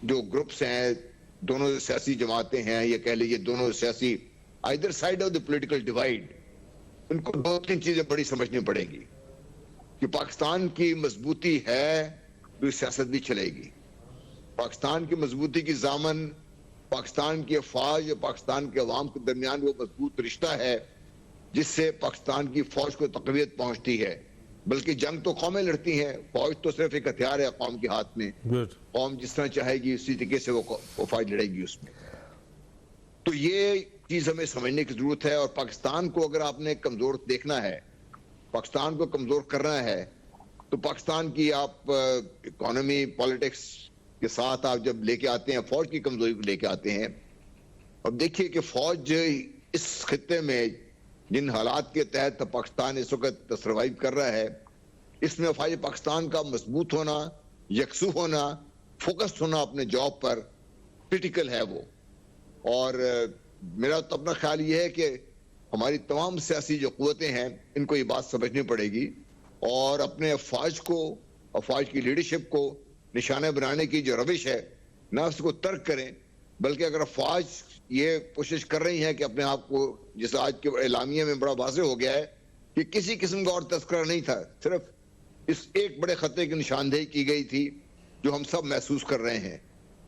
Speaker 2: जो ग्रुप्स हैं, दोनों सियासी जमातें हैं, ये कह लीजिए दोनों सियासी either side of the political divide, उनको दो तीन चीजें बड़ी समझनी पड़ेगी कि पाकिस्तान की मजबूती है तो सियासत भी चलेगी। पाकिस्तान की मजबूती की जामन पाकिस्तान की अफवाज और पाकिस्तान के अवाम के दरमियान वो मजबूत रिश्ता है जिससे पाकिस्तान की फौज को तकवीत पहुंचती है। बल्कि जंग तो कौमें लड़ती हैं, फौज तो सिर्फ एक हथियार है कौम के हाथ में।
Speaker 1: गुड।
Speaker 2: कौम जिस तरह चाहेगी उसी तरीके से वो फौज लड़ेगी उसमें। तो ये चीज हमें समझने की जरूरत है। और पाकिस्तान को अगर आपने कमजोर देखना है, पाकिस्तान को कमजोर करना है, तो पाकिस्तान की आप इकोनॉमी पॉलिटिक्स के साथ आप जब लेके आते हैं, फौज की कमजोरी को लेके आते हैं। अब देखिए कि फौज इस खित्ते में जिन हालात के तहत पाकिस्तान इस वक्त सर्वाइव कर रहा है, इसमें फौज पाकिस्तान का मजबूत होना, यकसू होना, फोकस्ड होना अपने जॉब पर क्रिटिकल है वो। और मेरा तो अपना ख्याल ये है कि हमारी तमाम सियासी जो कुव्वतें हैं इनको ये बात समझनी पड़ेगी और अपने अफवाज को, अफवाज की लीडरशिप को निशाने बनाने की जो रविश है ना उसको तर्क करें, बल्कि अगर अफवाज ये कोशिश कर रही हैं कि अपने आप को, जैसे आज के एलामिया में बड़ा वाज़ेह हो गया है कि किसी किस्म का और तस्करा नहीं था, सिर्फ इस एक बड़े खतरे की निशानदेही की गई थी जो हम सब महसूस कर रहे हैं।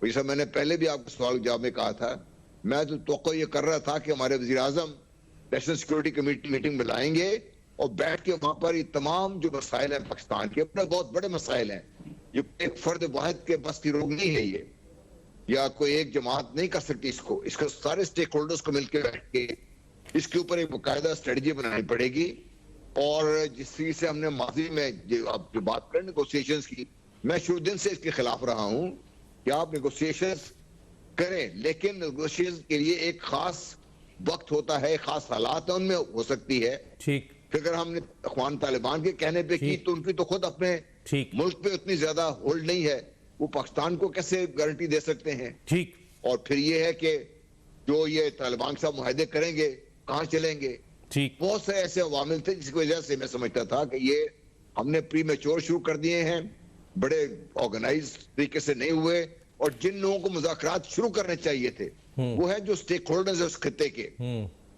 Speaker 2: जैसा मैंने पहले भी आपको सवाल जवाब में कहा था, मैं तो ये कर रहा था कि हमारे वजीर आजम नेशनल सिक्योरिटी कमेटी मीटिंग में लाएंगे और बैठ के वहां पर ये तमाम जो मसाइल हैं पाकिस्तान के, अपने बहुत बड़े मसाइल हैं, ये एक फर्द वाहिद के बस की रोग नहीं है ये, या कोई एक जमात नहीं कर सकती इसको, इसको सारे स्टेक होल्डर्स को मिलकर बैठ के इसके ऊपर एक बाकायदा स्ट्रेटजी बनानी पड़ेगी। और जिस तरीके से हमने माजी में जो बात करें नेगोशिएशंस की, मैं शुरू दिन से इसके खिलाफ रहा हूं कि आप नेगोशिएशंस करें, लेकिन नेगोशिएशन के लिए एक खास वक्त होता है, खास हालात उनमें हो सकती है।
Speaker 1: ठीक।
Speaker 2: अगर हमने अखवान तालिबान के कहने पे की तो उनकी तो खुद अपने मुल्क पे उतनी ज्यादा होल्ड नहीं है, वो पाकिस्तान को कैसे गारंटी दे सकते हैं?
Speaker 1: ठीक। और
Speaker 2: फिर ये है कि जो ये तालिबान साहब मुआहदे करेंगे कहाँ चलेंगे?
Speaker 1: ठीक।
Speaker 2: बहुत से ऐसे अवामिल थे जिसकी वजह से मैं समझता था कि ये हमने प्री मैच्योर शुरू कर दिए हैं, बड़े ऑर्गेनाइज तरीके से नहीं हुए। और जिन लोगों को मुज़ाकरात शुरू करने चाहिए थे वो है जो स्टेक होल्डर्स है उस खित्ते के,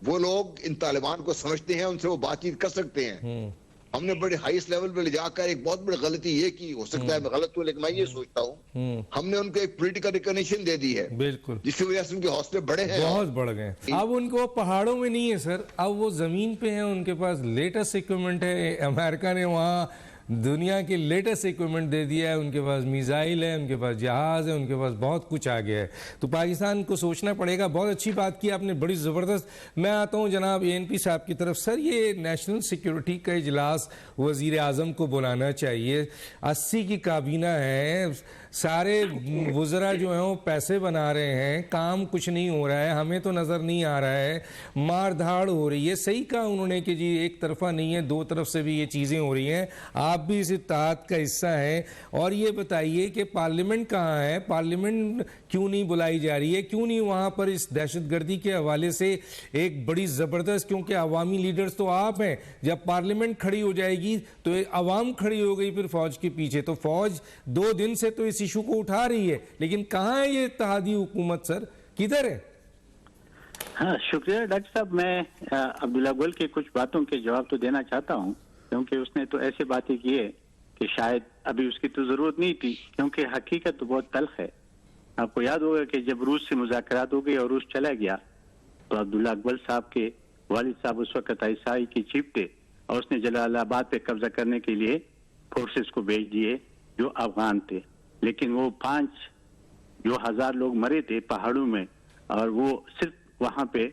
Speaker 2: वो लोग इन तालिबान को समझते हैं, उनसे वो बातचीत कर सकते हैं। हमने बड़े हाईएस्ट लेवल पे ले जाकर एक बहुत बड़ी गलती ये की, हो सकता है मैं गलत हूं लेकिन मैं ये सोचता हूँ हमने उनको एक पॉलिटिकल रिकॉग्निशन दे दी है,
Speaker 1: बिल्कुल,
Speaker 2: जिसकी वजह से उनके हौसले बड़े हैं,
Speaker 1: बहुत बढ़ गए। अब उनको पहाड़ों में नहीं है सर, अब वो जमीन पे हैं, उनके पास लेटेस्ट इक्विपमेंट है। अमेरिका ने वहाँ दुनिया के लेटेस्ट इक्विपमेंट दे दिया है, उनके पास मिसाइल है, उनके पास जहाज है, उनके पास बहुत कुछ आ गया है। तो पाकिस्तान को सोचना पड़ेगा। बहुत अच्छी बात की आपने, बड़ी ज़बरदस्त। मैं आता हूँ जनाब ANP साहब की तरफ। सर, ये नेशनल सिक्योरिटी का इजलास वज़ीर आज़म को बुलाना चाहिए। 80 की काबीना है, सारे वज़रा जो हैं वो पैसे बना रहे हैं, काम कुछ नहीं हो रहा है, हमें तो नज़र नहीं आ रहा है, मार धाड़ हो रही है। सही कहा उन्होंने कि जी एक तरफा नहीं है, दो तरफ से भी ये चीज़ें हो रही हैं। आप भी इस इत्तेहाद का हिस्सा हैं। और ये बताइए कि पार्लियामेंट कहाँ है, पार्लियामेंट क्यों नहीं बुलाई जा रही है, क्यों नहीं वहाँ पर इस दहशतगर्दी के हवाले से एक बड़ी ज़बरदस्त, क्योंकि अवामी लीडर्स तो आप हैं, जब पार्लियामेंट खड़ी हो जाएगी तो अवाम खड़ी हो गई फिर फौज के पीछे। तो फौज 2 दिन से तो इस इशू को उठा रही है, लेकिन कहाँ है ये इत्तेहादी हुकूमत सर, किधर है?
Speaker 3: हाँ, शुक्रिया डॉक्टर साहब। मैं अब्दुल्ला गुल की कुछ बातों के जवाब तो देना चाहता हूँ, क्योंकि उसने तो ऐसी बातें की है कि शायद अभी उसकी तो जरूरत नहीं थी, क्योंकि हकीकत तो बहुत तल्ख है। आपको याद होगा कि जब रूस से मुज़ाकरात हो गई और रूस चला गया तो अब्दुल्ला अकबर साहब के वालिद साहब उस वक्त आईएसआई की चीफ थे और उसने जलालाबाद पे कब्जा करने के लिए फोर्सेस को भेज दिए जो अफगान थे। लेकिन वो 5,000 लोग मरे थे पहाड़ों में, और वो सिर्फ वहां पे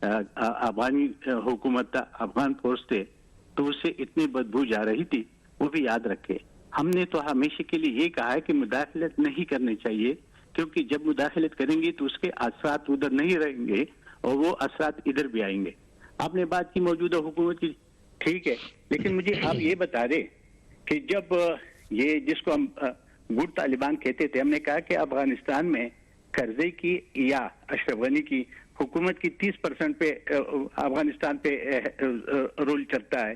Speaker 3: अफगानी हुकूमत, अफगान फोर्स थे, तो उससे इतनी बदबू जा रही थी। वो भी याद रखे, हमने तो हमेशा के लिए ये कहा है कि मुदाखलत नहीं करनी चाहिए, क्योंकि जब मुदाखलत करेंगे तो उसके असरात उधर नहीं रहेंगे और वो असरात इधर भी आएंगे। आपने बात की मौजूदा हुकूमत की, ठीक है, लेकिन मुझे आप ये बता दें कि जब ये जिसको हम गुड तालिबान कहते थे, हमने कहा कि अफगानिस्तान में कर्जे की या अशरफ गनी की हुकूमत की 30% पे अफगानिस्तान पे रूल चलता है,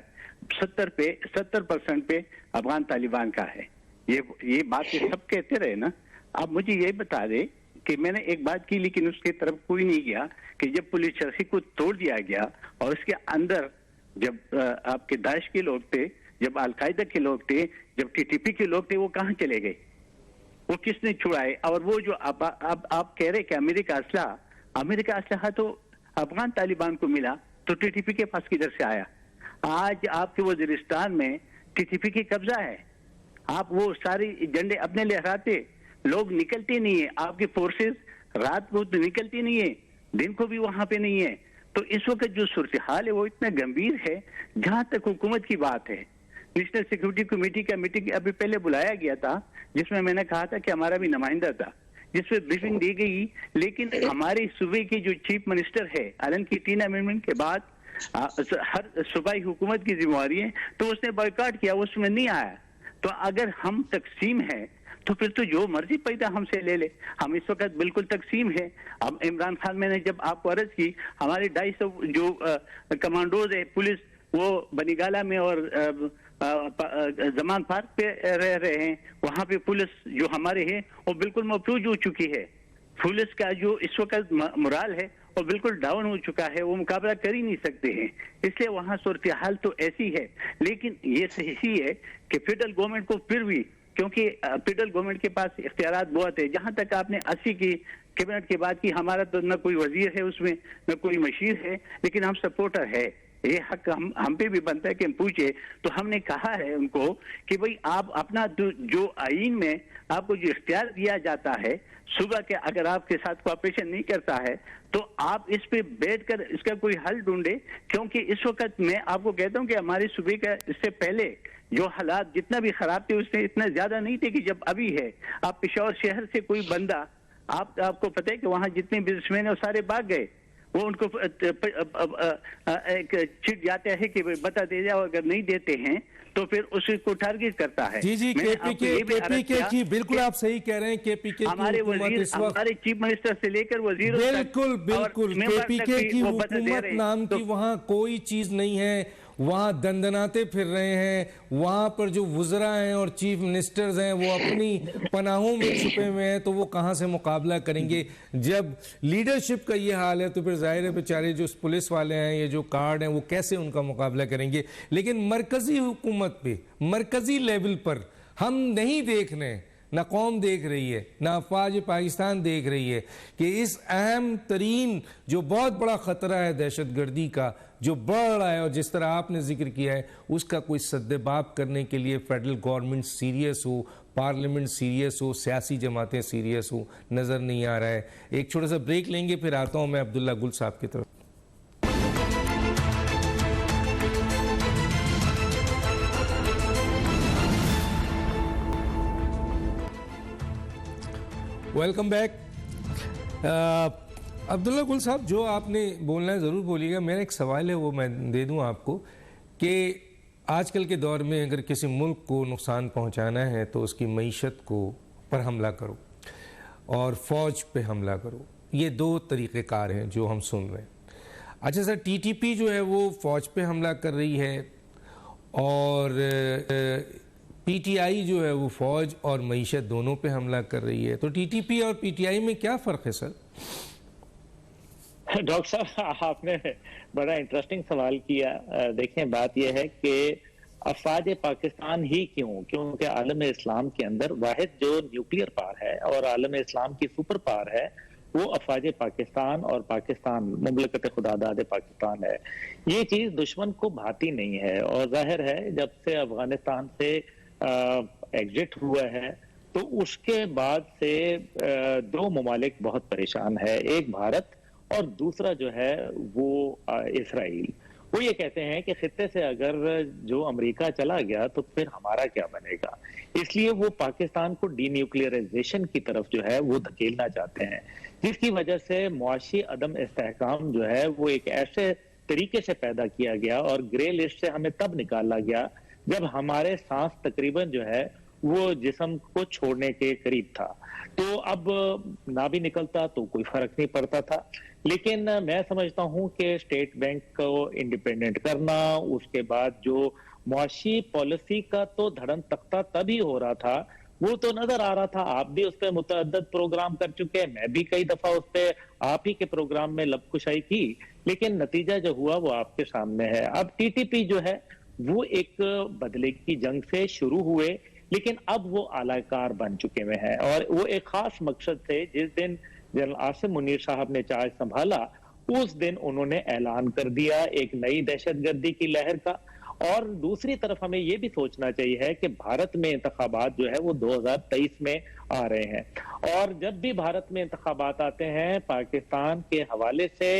Speaker 3: 70% पे अफगान तालिबान का है। ये बात ये सब कहते रहे ना। आप मुझे ये बता दें कि मैंने एक बात की लेकिन उसके तरफ कोई नहीं गया कि जब पुलिस चरखी को तोड़ दिया गया और इसके अंदर जब आपके दाइश के लोग थे, जब अलकायदा के लोग थे, जब TTP के लोग थे, वो कहाँ चले गए? वो किसने छुड़ाए? और वो जो आप कह रहे कि अमेरिका असलहा तो अफगान तालिबान को मिला, तो TTP के पास किधर से आया? आज आपके वजीरिस्तान में टीटीपी की कब्जा है। आप वो सारी झंडे अपने लहराते, लोग निकलते नहीं है, आपकी फोर्सेस रात को तो निकलती नहीं है, दिन को भी वहां पे नहीं है। तो इस वक्त जो सूरत हाल है वो इतना गंभीर है। जहां तक हुकूमत की बात है, नेशनल सिक्योरिटी कमेटी का मीटिंग अभी पहले बुलाया गया था, जिसमें मैंने कहा था कि हमारा भी नुमाइंदा था, जिसमें ब्रीफिंग दी गई। लेकिन हमारे सूबे की जो चीफ मिनिस्टर है, आलन की 3 अमेंडमेंट के बाद हर सूबाई हुकूमत की जिम्मेवारी है, तो उसने बॉयकॉट किया, उसमें नहीं आया। तो अगर हम तकसीम है तो फिर तो जो मर्जी पैदा हमसे ले ले। हम इस वक्त बिल्कुल तकसीम है। अब इमरान खान, मैंने जब आपको अर्ज की, हमारे 250 जो कमांडोज है पुलिस, वो बनीगाला में और जमान पार्क पे रह रहे हैं। वहां पे पुलिस जो हमारे है वो बिल्कुल मफलूज हो चुकी है। पुलिस का जो इस वक्त मोराल है वो बिल्कुल डाउन हो चुका है, वो मुकाबला कर ही नहीं सकते हैं। इसलिए वहां सूरत हाल तो ऐसी है। लेकिन ये सही है कि फेडरल गवर्नमेंट को फिर भी, क्योंकि फेडरल गवर्नमेंट के पास इख्तियारात बहुत है। जहां तक आपने 80 की कैबिनेट के बाद की, हमारा तो न कोई वजीर है उसमें, न कोई मशीर है, लेकिन हम सपोर्टर है। ये हक हम पे भी बनता है कि हम पूछे। तो हमने कहा है उनको कि भाई आप अपना जो आईन में आपको जो इख्तियार दिया जाता है, सुबह के अगर आपके साथ कोऑपरेशन नहीं करता है तो आप इस पे बैठकर इसका कोई हल ढूंढे। क्योंकि इस वक्त मैं आपको कहता हूं कि हमारे सूबे का इससे पहले जो हालात जितना भी खराब थे उससे इतना ज्यादा नहीं थे कि जब अभी है। आप पेशावर शहर से कोई बंदा, आपको पता है कि वहां जितने बिजनेसमैन है वो सारे भाग गए। वो उनको एक चिट जाता है कि बता दे जाओ, अगर नहीं देते हैं तो फिर उसको टारगेट करता है।
Speaker 1: जी जी, केपीके की बिल्कुल आप सही कह रहे हैं। केपीके
Speaker 3: हमारे वजीर, हमारे चीफ मिनिस्टर से लेकर वजीर,
Speaker 1: बिल्कुल बिल्कुल केपीके की हुकूमत नाम की वहां कोई चीज नहीं है। वहां दंदनाते फिर रहे हैं। वहां पर जो वुज़रा हैं और चीफ मिनिस्टर्स हैं वो अपनी पनाहों में छुपे हुए हैं, तो वो कहां से मुकाबला करेंगे। जब लीडरशिप का ये हाल है तो फिर जाहिर है बेचारे जो पुलिस वाले हैं, ये जो कार्ड हैं, वो कैसे उनका मुकाबला करेंगे। लेकिन मरकजी हुकूमत पे, मरकजी लेवल पर हम नहीं देख रहे, ना कौम देख रही है, ना अफवाज पाकिस्तान देख रही है कि इस अहम तरीन जो बहुत बड़ा ख़तरा है दहशतगर्दी का, जो बढ़ रहा है और जिस तरह आपने जिक्र किया है, उसका कोई सद्देबाब करने के लिए फेडरल गवर्नमेंट सीरियस हो, पार्लियामेंट सीरियस हो, सियासी जमातें सीरियस हो, नज़र नहीं आ रहा है। एक छोटा सा ब्रेक लेंगे, फिर आता हूँ मैं अब्दुल्ला गुल साहब की तरफ। Welcome back. अब्दुल्ला गुल साहब, जो आपने बोलना है ज़रूर बोलिएगा। मेरा एक सवाल है, वो मैं दे दूं आपको, कि आजकल के दौर में अगर किसी मुल्क को नुकसान पहुंचाना है तो उसकी मईशत को पर हमला करो और फ़ौज पे हमला करो। ये 2 तरीक़ेकार हैं जो हम सुन रहे हैं। अच्छा सर, टीटीपी जो है वो फ़ौज पे हमला कर रही है और पीटीआई जो है वो फ़ौज और मईशत दोनों पे हमला कर रही है। तो टीटीपी और पीटीआई में क्या फ़र्क है सर?
Speaker 4: डॉक्टर साहब, आपने बड़ा इंटरेस्टिंग सवाल किया। देखें, बात यह है कि अफवाज पाकिस्तान ही क्यों, क्योंकि आलम इस्लाम के अंदर वाहिद जो न्यूक्लियर पावर है और आलम इस्लाम की सुपर पावर है वो अफवाज पाकिस्तान और पाकिस्तान मुमलकत खुदादाद पाकिस्तान है। ये चीज दुश्मन को भाती नहीं है। और जाहिर है जब से अफगानिस्तान से एग्जिट हुआ है तो उसके बाद से 2 ममालिक बहुत परेशान है, एक भारत और दूसरा जो है वो इसराइल। वो ये कहते हैं कि खित्ते से अगर जो अमेरिका चला गया तो फिर हमारा क्या बनेगा। इसलिए वो पाकिस्तान को डीन्यूक्लियराइजेशन की तरफ जो है वो धकेलना चाहते हैं, जिसकी वजह से मुआशी अदम इस्तेहकाम जो है वो एक ऐसे तरीके से पैदा किया गया और ग्रे लिस्ट से हमें तब निकाला गया जब हमारे सांस तकरीबन जो है वो जिस्म को छोड़ने के करीब था। तो अब ना भी निकलता तो कोई फर्क नहीं पड़ता था। लेकिन मैं समझता हूं कि स्टेट बैंक को इंडिपेंडेंट करना, उसके बाद जो मुआशी पॉलिसी का तो धड़न तख्ता तभी हो रहा था, वो तो नजर आ रहा था। आप भी उस पर मुतअद्दद प्रोग्राम कर चुके हैं, मैं भी कई दफा उस पर आप ही के प्रोग्राम में लबकुशाई की, लेकिन नतीजा जो हुआ वो आपके सामने है। अब टीटीपी जो है वो एक बदले की जंग से शुरू हुए, लेकिन अब वो आलाकार बन चुके हुए हैं। और वो एक खास मकसद से जिस दिन जनरल आसिम मुनीर साहब ने चार्ज संभाला उस दिन उन्होंने ऐलान कर दिया एक नई दहशतगर्दी की लहर का। और दूसरी तरफ हमें ये भी सोचना चाहिए है कि भारत में इंतखाबात जो है वो 2023 में आ रहे हैं, और जब भी भारत में इंतखाबात आते हैं पाकिस्तान के हवाले से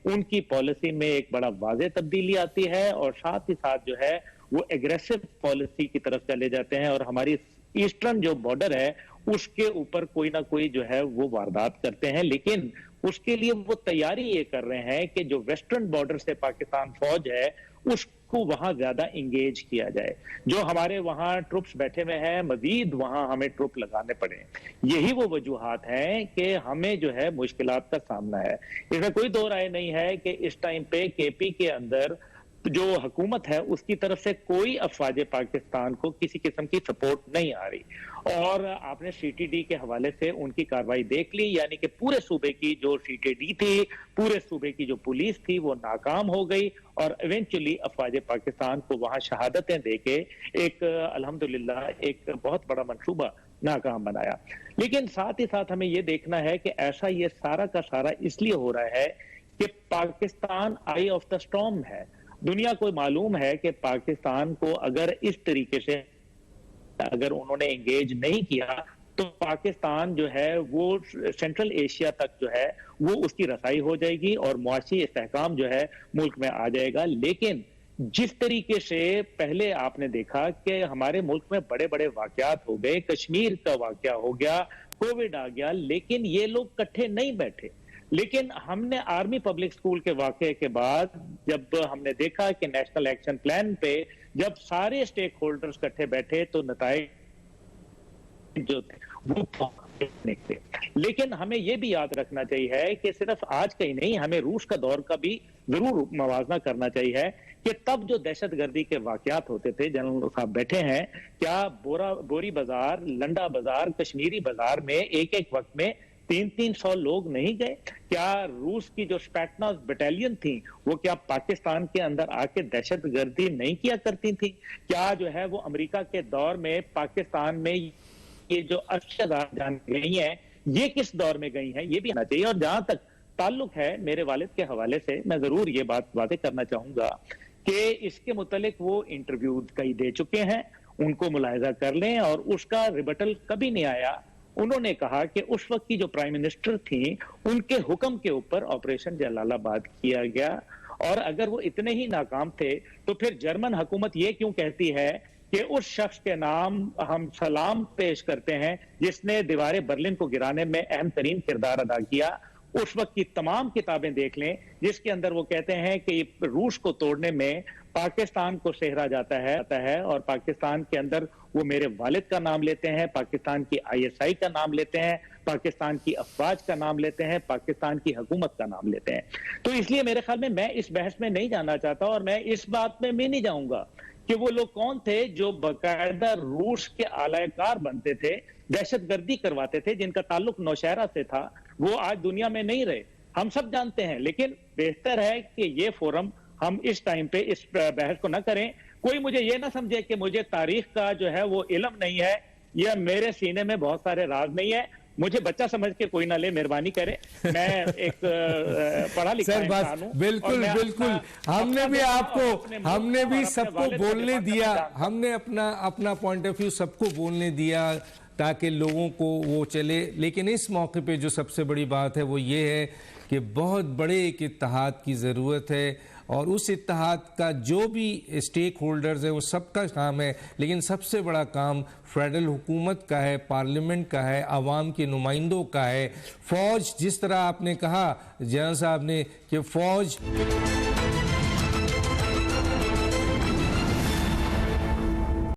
Speaker 4: उनकी पॉलिसी में एक बड़ा वाज़ेह तब्दीली आती है, और साथ ही साथ जो है वो एग्रेसिव पॉलिसी की तरफ चले जाते हैं और हमारी ईस्टर्न जो बॉर्डर है उसके ऊपर कोई ना कोई जो है वो वारदात करते हैं। लेकिन उसके लिए वो तैयारी ये कर रहे हैं कि जो वेस्टर्न बॉर्डर से पाकिस्तान फौज है उसको वहां ज्यादा इंगेज किया जाए, जो हमारे वहां ट्रुप्स बैठे हुए हैं मजीद वहां हमें ट्रुप लगाने पड़े। यही वो वजूहात हैं कि हमें जो है मुश्किलात का सामना है। इसमें कोई दो राय नहीं है कि इस टाइम पे केपी के अंदर जो हुकूमत है उसकी तरफ से कोई अफवाज पाकिस्तान को किसी किस्म की सपोर्ट नहीं आ रही, और आपने सीटीडी के हवाले से उनकी कार्रवाई देख ली, यानी कि पूरे सूबे की जो सीटीडी थी, पूरे सूबे की जो पुलिस थी वो नाकाम हो गई और इवेंचुअली अफवाज पाकिस्तान को वहां शहादतें देके एक अल्हम्दुलिल्लाह एक बहुत बड़ा मंसूबा नाकाम बनाया। लेकिन साथ ही साथ हमें ये देखना है कि ऐसा ये सारा का सारा इसलिए हो रहा है कि पाकिस्तान आई ऑफ द स्टॉर्म है। दुनिया को मालूम है कि पाकिस्तान को अगर इस तरीके से अगर उन्होंने एंगेज नहीं किया तो पाकिस्तान जो है वो सेंट्रल एशिया तक जो है वो उसकी रसाई हो जाएगी और मुआशी इस्तेहकाम जो है मुल्क में आ जाएगा। लेकिन जिस तरीके से पहले आपने देखा कि हमारे मुल्क में बड़े बड़े वाकयात हो गए, कश्मीर का वाकया हो गया, कोविड आ गया, लेकिन ये लोग इकट्ठे नहीं बैठे। लेकिन हमने आर्मी पब्लिक स्कूल के वाकये के बाद जब हमने देखा कि नेशनल एक्शन प्लान पे जब सारे स्टेक होल्डर्स इकट्ठे बैठे तो नताइज जो थे वो निकले। लेकिन हमें यह भी याद रखना चाहिए कि सिर्फ आज का ही नहीं, हमें रूस का दौर का भी जरूर मवाजना करना चाहिए कि तब जो दहशतगर्दी के वाकयात होते थे, जनरल साहब बैठे हैं, क्या बोरी बाजार, लंडा बाजार, कश्मीरी बाजार में एक एक वक्त में 300 लोग नहीं गए? क्या रूस की जो स्पैटना बटालियन थी वो क्या पाकिस्तान के अंदर आके दहशतगर्दी नहीं किया करती थी? क्या जो है वो अमेरिका के दौर में पाकिस्तान में ये जो अरशदार जान गई हैं, ये किस दौर में गई हैं, ये भी आना चाहिए। और जहां तक ताल्लुक है मेरे वालिद के हवाले से, मैं जरूर ये बातें करना चाहूंगा कि इसके मुतालिक वो इंटरव्यू कई दे चुके हैं, उनको मुलाहिजा कर लें, और उसका रिबटल कभी नहीं आया। उन्होंने कहा कि उस वक्त की जो प्राइम मिनिस्टर थी उनके हुक्म के ऊपर ऑपरेशन जलालाबाद किया गया, और अगर वो इतने ही नाकाम थे तो फिर जर्मन हुकूमत ये क्यों कहती है कि उस शख्स के नाम हम सलाम पेश करते हैं जिसने दीवारें बर्लिन को गिराने में अहम तरीन किरदार अदा किया? उस वक्त की तमाम किताबें देख लें जिसके अंदर वो कहते हैं कि रूस को तोड़ने में पाकिस्तान को सेहरा जाता है, और पाकिस्तान के अंदर वो मेरे वालिद का नाम लेते हैं, पाकिस्तान की ISI का नाम लेते हैं, पाकिस्तान की अफवाज का नाम लेते हैं, पाकिस्तान की हुकूमत का नाम लेते हैं। तो इसलिए मेरे ख्याल में मैं इस बहस में नहीं जाना चाहता, और मैं इस बात में भी नहीं जाऊंगा कि वो लोग कौन थे जो बाकायदा रूस के आलाकार बनते थे, दहशतगर्दी करवाते थे, जिनका ताल्लुक नौशहरा से था, वो आज दुनिया में नहीं रहे, हम सब जानते हैं। लेकिन बेहतर है कि ये फोरम हम इस टाइम पे इस बहस को ना करें। कोई मुझे ये ना समझे कि मुझे तारीख का जो है वो इल्म नहीं है, या मेरे सीने में बहुत सारे राज नहीं है, मुझे बच्चा समझ के कोई ना ले, मेहरबानी करे। मैं एक पढ़ा लिखा इंसान हूं।
Speaker 1: बिल्कुल बिल्कुल, हमने भी सबको बोलने दिया, हमने अपना पॉइंट ऑफ व्यू सबको बोलने दिया ताकि लोगों को वो चले। लेकिन इस मौके पे जो सबसे बड़ी बात है वो ये है कि बहुत बड़े एक इत्तेहाद की ज़रूरत है, और उस इत्तेहाद का जो भी स्टेक होल्डर्स है वो सबका काम है। लेकिन सबसे बड़ा काम फेडरल हुकूमत का है, पार्लियामेंट का है, आवाम के नुमाइंदों का है। फ़ौज, जिस तरह आपने कहा जनरल साहब ने कि फ़ौज